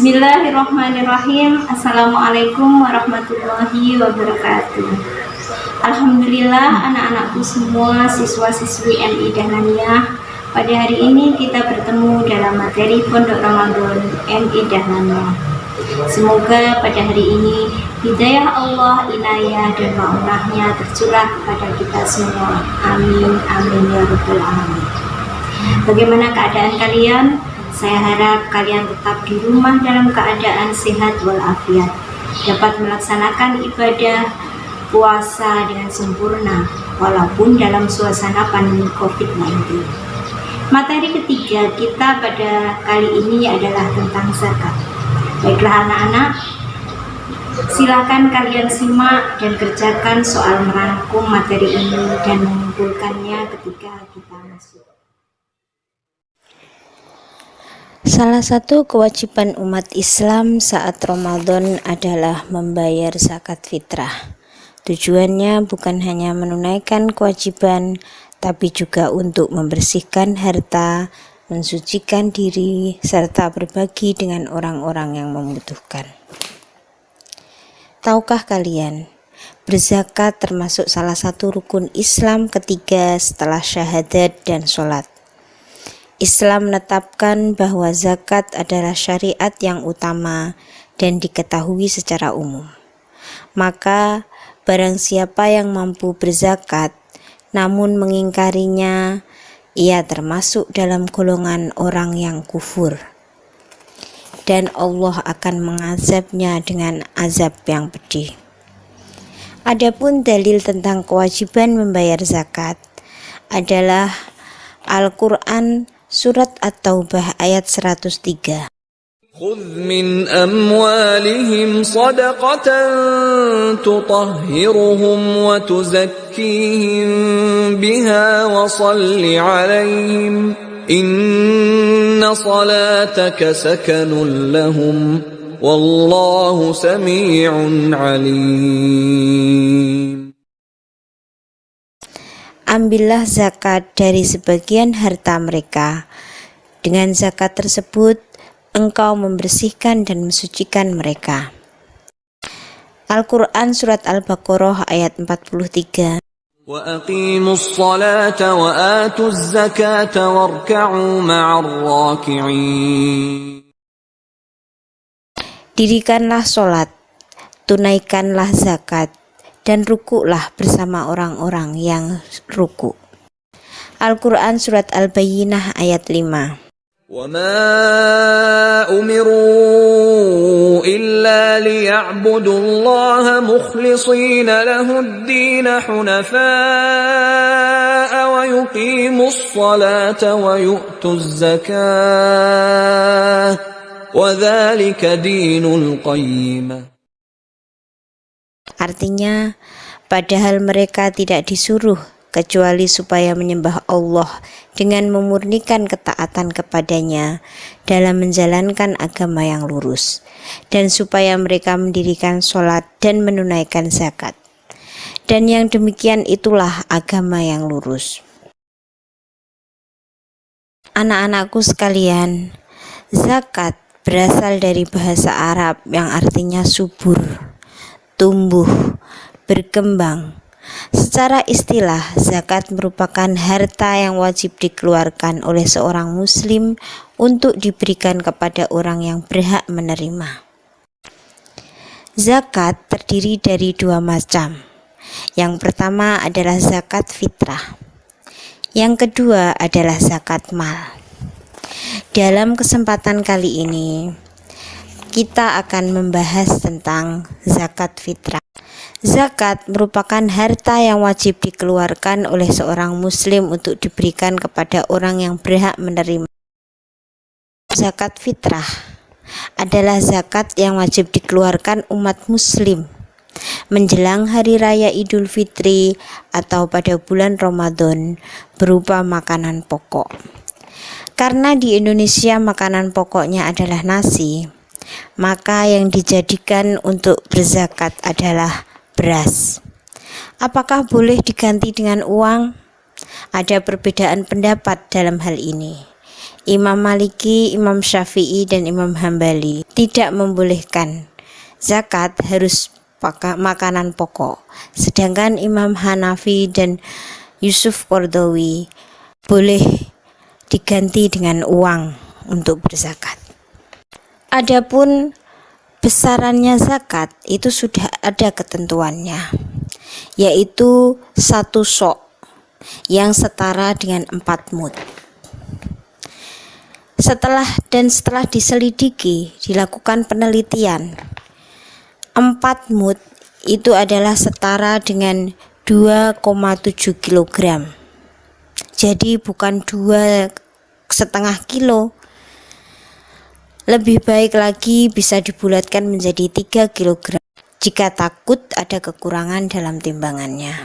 Bismillahirrahmanirrahim. Assalamualaikum warahmatullahi wabarakatuh. Alhamdulillah anak-anakku semua, siswa-siswi MI Dahlaniyah. Pada hari ini kita bertemu dalam materi Pondok Ramadan MI Dahlaniyah. Semoga pada hari ini hidayah Allah, inayah dan ma'unahnya tercurah kepada kita semua. Amin, amin ya rabbal alamin. Bagaimana keadaan kalian? Saya harap kalian tetap di rumah dalam keadaan sehat walafiat, dapat melaksanakan ibadah puasa dengan sempurna walaupun dalam suasana pandemi COVID-19. Materi ketiga kita pada kali ini adalah tentang zakat. Baiklah anak-anak, silakan kalian simak dan kerjakan soal merangkum materi ini dan mengumpulkannya ketika kita masuk. Salah satu kewajiban umat Islam saat Ramadan adalah membayar zakat fitrah. Tujuannya bukan hanya menunaikan kewajiban, tapi juga untuk membersihkan harta, mensucikan diri, serta berbagi dengan orang-orang yang membutuhkan. Tahukah kalian, berzakat termasuk salah satu rukun Islam ketiga setelah syahadat dan sholat. Islam menetapkan bahwa zakat adalah syariat yang utama dan diketahui secara umum. Maka, barang siapa yang mampu berzakat, namun mengingkarinya, ia termasuk dalam golongan orang yang kufur. Dan Allah akan mengazabnya dengan azab yang pedih. Adapun dalil tentang kewajiban membayar zakat adalah Al-Quran Surat At-Taubah ayat 103. خذ من أموالهم صدقة تطهرهم وتزكيهم بها وصل عليهم إن صلاتك سكن لهم والله سميع عليم. Ambillah zakat dari sebagian harta mereka. Dengan zakat tersebut, engkau membersihkan dan mensucikan mereka. Al-Quran Surat Al-Baqarah ayat 43. وَأَقِيمُوا الصَّلَاةَ وَآتُوا الزَّكَاةَ وَارْكَعُوا مَعَ الرَّاكِعِينَ. Dirikanlah sholat, tunaikanlah zakat, dan rukuklah bersama orang-orang yang ruku. Al-Quran Surat Al-Bayyinah ayat 5. وَمَا أُمِرُوا إِلَّا لِيَعْبُدُوا اللَّهَ مُخْلِصِينَ لَهُ الدِّينَ حُنَفَاءَ وَيُقِيمُوا الصَّلَاةَ وَيُؤْتُوا الزَّكَاةَ وَذَلِكَ دِينُ الْقَيِّمَةِ. Artinya, padahal mereka tidak disuruh kecuali supaya menyembah Allah dengan memurnikan ketaatan kepadanya dalam menjalankan agama yang lurus, dan supaya mereka mendirikan sholat dan menunaikan zakat. Dan yang demikian itulah agama yang lurus. Anak-anakku sekalian, zakat berasal dari bahasa Arab yang artinya subur, tumbuh, berkembang. Secara istilah, zakat merupakan harta yang wajib dikeluarkan oleh seorang muslim untuk diberikan kepada orang yang berhak menerima. Zakat terdiri dari dua macam. Yang pertama adalah zakat fitrah. Yang kedua adalah zakat mal. Dalam kesempatan kali ini, kita akan membahas tentang zakat fitrah. Zakat merupakan harta yang wajib dikeluarkan oleh seorang muslim untuk diberikan kepada orang yang berhak menerima. Zakat fitrah adalah zakat yang wajib dikeluarkan umat muslim menjelang hari raya Idul Fitri atau pada bulan Ramadan berupa makanan pokok. Karena di Indonesia makanan pokoknya adalah nasi, maka yang dijadikan untuk berzakat adalah beras. Apakah boleh diganti dengan uang? Ada perbedaan pendapat dalam hal ini. Imam Maliki, Imam Syafi'i, dan Imam Hambali tidak membolehkan zakat harus makanan pokok. Sedangkan Imam Hanafi dan Yusuf Qaradawi boleh diganti dengan uang untuk berzakat. Adapun besarannya zakat itu sudah ada ketentuannya, yaitu 1 sok yang setara dengan 4 mud. Setelah diselidiki, dilakukan penelitian, 4 mud itu adalah setara dengan 2,7 kg. Jadi bukan 2,5 kilo. Lebih baik lagi bisa dibulatkan menjadi 3 kg jika takut ada kekurangan dalam timbangannya.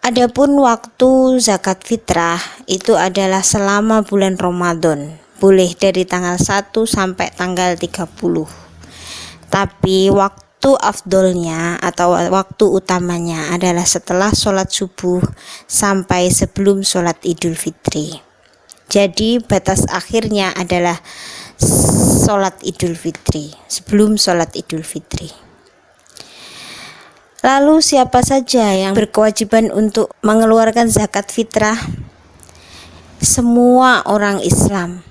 Adapun waktu zakat fitrah itu adalah selama bulan Ramadan, boleh dari tanggal 1 sampai tanggal 30. Tapi waktu afdolnya atau waktu utamanya adalah setelah sholat subuh sampai sebelum sholat Idul Fitri. Jadi batas akhirnya adalah sholat Idul Fitri, sebelum sholat Idul Fitri. Lalu siapa saja yang berkewajiban untuk mengeluarkan zakat fitrah? Semua orang Islam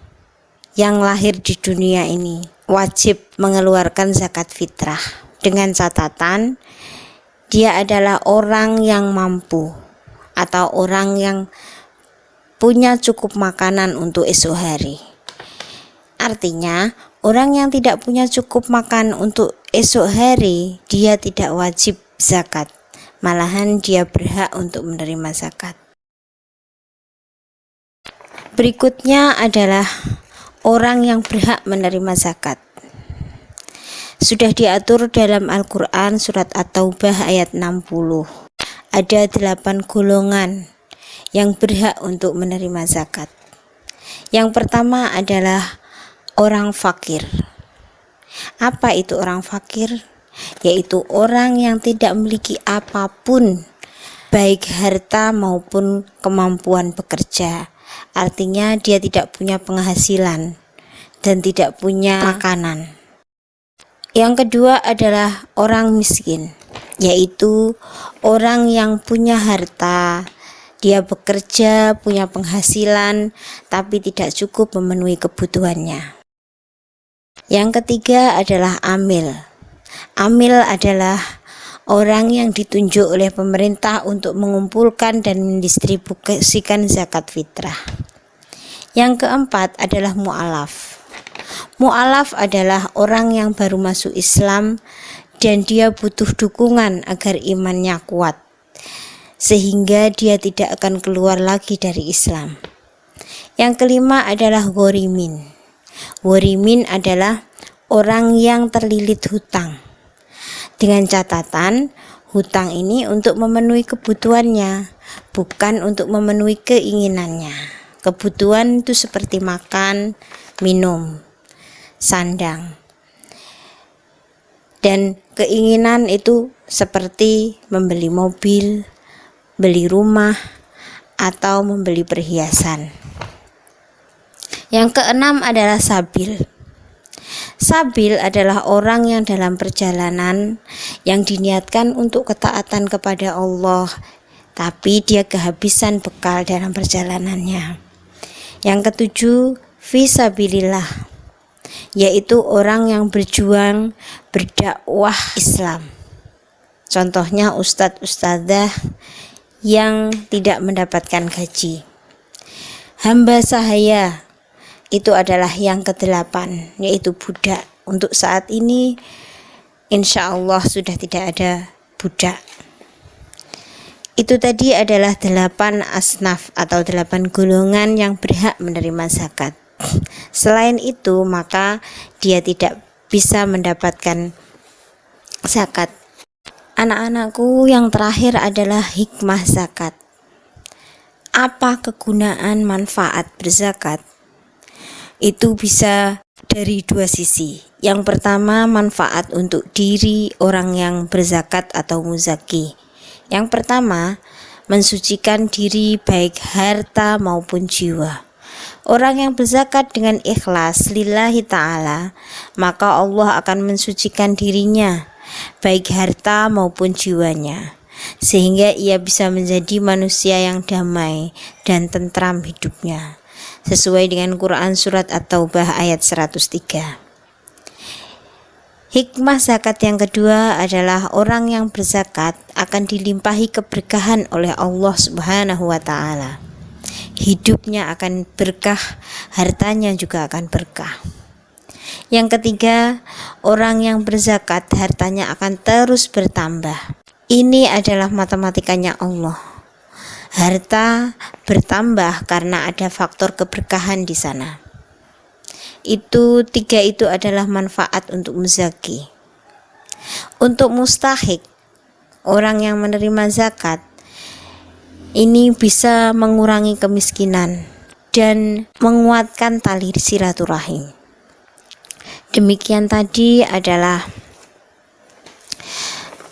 yang lahir di dunia ini wajib mengeluarkan zakat fitrah, dengan catatan dia adalah orang yang mampu atau orang yang punya cukup makanan untuk esok hari. Artinya orang yang tidak punya cukup makan untuk esok hari, dia tidak wajib zakat, malahan dia berhak untuk menerima zakat. Berikutnya adalah orang yang berhak menerima zakat. Sudah diatur dalam Al-Quran surat At-Taubah ayat 60. Ada 8 golongan yang berhak untuk menerima zakat. Yang pertama adalah orang fakir. Apa itu orang fakir? Yaitu orang yang tidak memiliki apapun, baik harta maupun kemampuan bekerja. Artinya dia tidak punya penghasilan dan tidak punya makanan. Yang kedua adalah orang miskin, yaitu orang yang punya harta, dia bekerja, punya penghasilan, tapi tidak cukup memenuhi kebutuhannya. Yang ketiga adalah amil. Amil adalah orang yang ditunjuk oleh pemerintah untuk mengumpulkan dan mendistribusikan zakat fitrah. Yang keempat adalah mu'alaf. Mu'alaf adalah orang yang baru masuk Islam dan dia butuh dukungan agar imannya kuat, sehingga dia tidak akan keluar lagi dari Islam. Yang kelima adalah ghorimin. Ghorimin adalah orang yang terlilit hutang, dengan catatan hutang ini untuk memenuhi kebutuhannya, bukan untuk memenuhi keinginannya. Kebutuhan itu seperti makan, minum, sandang. Dan keinginan itu seperti membeli mobil, beli rumah, atau membeli perhiasan. Yang keenam adalah sabil. Sabil adalah orang yang dalam perjalanan yang diniatkan untuk ketaatan kepada Allah, tapi dia kehabisan bekal dalam perjalanannya. Yang ketujuh, fisabilillah, yaitu orang yang berjuang berdakwah Islam. Contohnya ustadz-ustadzah yang tidak mendapatkan gaji. Hamba sahaya itu adalah yang ke-8, yaitu budak. Untuk saat ini insya Allah sudah tidak ada budak. Itu tadi adalah 8 asnaf atau 8 golongan yang berhak menerima zakat. Selain itu maka dia tidak bisa mendapatkan zakat. Anak-anakku, yang terakhir adalah hikmah zakat. Apa kegunaan manfaat berzakat? Itu bisa dari 2 sisi. Yang pertama, manfaat untuk diri orang yang berzakat atau muzaki. Yang pertama, mensucikan diri baik harta maupun jiwa. Orang yang berzakat dengan ikhlas lillahi ta'ala, maka Allah akan mensucikan dirinya, baik harta maupun jiwanya, sehingga ia bisa menjadi manusia yang damai dan tentram hidupnya, sesuai dengan Quran Surat At-Taubah ayat 103. Hikmah zakat yang kedua adalah orang yang berzakat akan dilimpahi keberkahan oleh Allah Subhanahu wa ta'ala. Hidupnya akan berkah, hartanya juga akan berkah. Yang ketiga, orang yang berzakat hartanya akan terus bertambah. Ini adalah matematikanya Allah. Harta bertambah karena ada faktor keberkahan di sana. Tiga itu adalah manfaat untuk muzaki. Untuk mustahik, orang yang menerima zakat ini bisa mengurangi kemiskinan dan menguatkan tali silaturahim. Demikian tadi adalah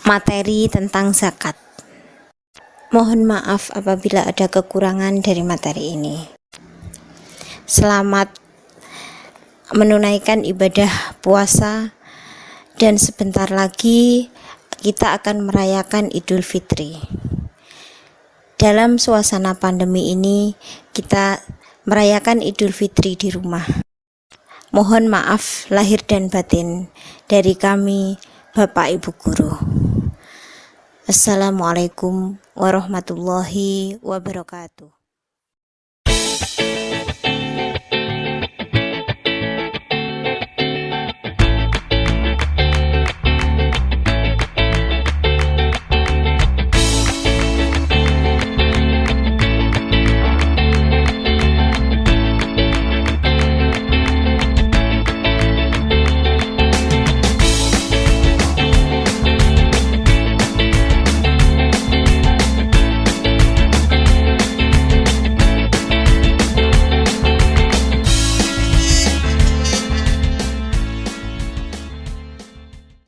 materi tentang zakat. Mohon maaf apabila ada kekurangan dari materi ini. Selamat menunaikan ibadah puasa, dan sebentar lagi kita akan merayakan Idul Fitri. Dalam suasana pandemi ini, kita merayakan Idul Fitri di rumah. Mohon maaf lahir dan batin dari kami, Bapak Ibu Guru. Assalamualaikum warahmatullahi wabarakatuh.